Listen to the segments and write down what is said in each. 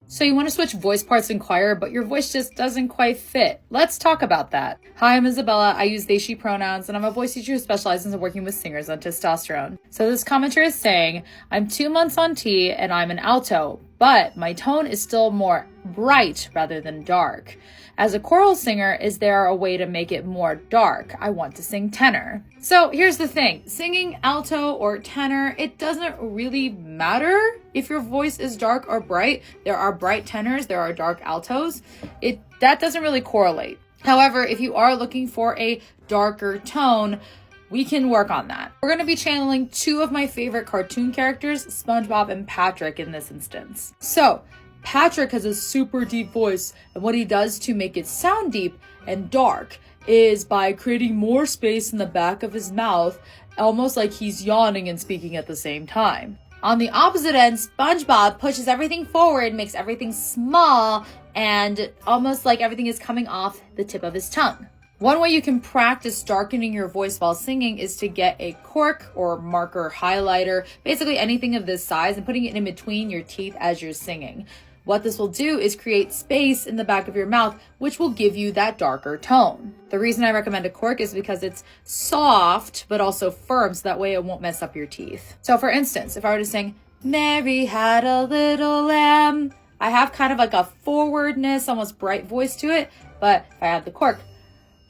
So you want to switch voice parts in choir, but your voice just doesn't quite fit. Let's talk about that. Hi, I'm Isabella. I use they, she pronouns, and I'm a voice teacher who specializes in working with singers on testosterone. So this commenter is saying, I'm 2 months on T and I'm an alto, but my tone is still more bright rather than dark. As a choral singer, is there a way to make it more dark? I want to sing tenor. So here's the thing, singing alto or tenor, it doesn't really matter if your voice is dark or bright. There are bright tenors, there are dark altos. That doesn't really correlate. However, if you are looking for a darker tone, we can work on that. We're going to be channeling 2 of my favorite cartoon characters, SpongeBob and Patrick in this instance. So Patrick has a super deep voice, and what he does to make it sound deep and dark is by creating more space in the back of his mouth, almost like he's yawning and speaking at the same time. On the opposite end, SpongeBob pushes everything forward, makes everything small, and almost like everything is coming off the tip of his tongue. One way you can practice darkening your voice while singing is to get a cork or marker highlighter, basically anything of this size, and putting it in between your teeth as you're singing. What this will do is create space in the back of your mouth, which will give you that darker tone. The reason I recommend a cork is because it's soft, but also firm, so that way it won't mess up your teeth. So for instance, if I were to sing, Mary had a little lamb, I have kind of like a forwardness, almost bright voice to it, but if I have the cork,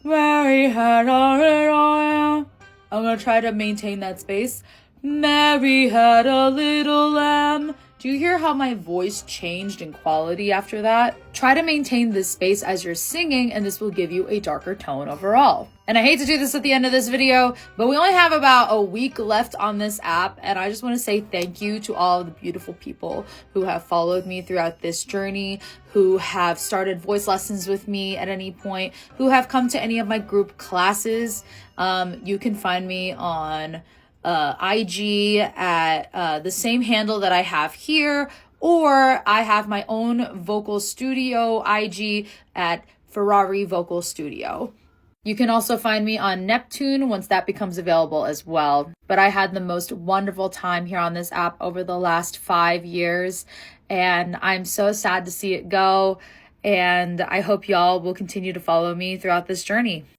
Mary had a little lamb, I'm gonna try to maintain that space. Mary had a little lamb. Do you hear how my voice changed in quality after that? Try to maintain this space as you're singing, and this will give you a darker tone overall. And I hate to do this at the end of this video, but we only have about a week left on this app, and I just want to say thank you to all of the beautiful people who have followed me throughout this journey, who have started voice lessons with me at any point, who have come to any of my group classes. You can find me on IG at the same handle that I have here, or I have my own vocal studio IG at Ferrari Vocal Studio. You can also find me on Neptune once that becomes available as well. But I had the most wonderful time here on this app over the last 5 years, and I'm so sad to see it go. And I hope y'all will continue to follow me throughout this journey.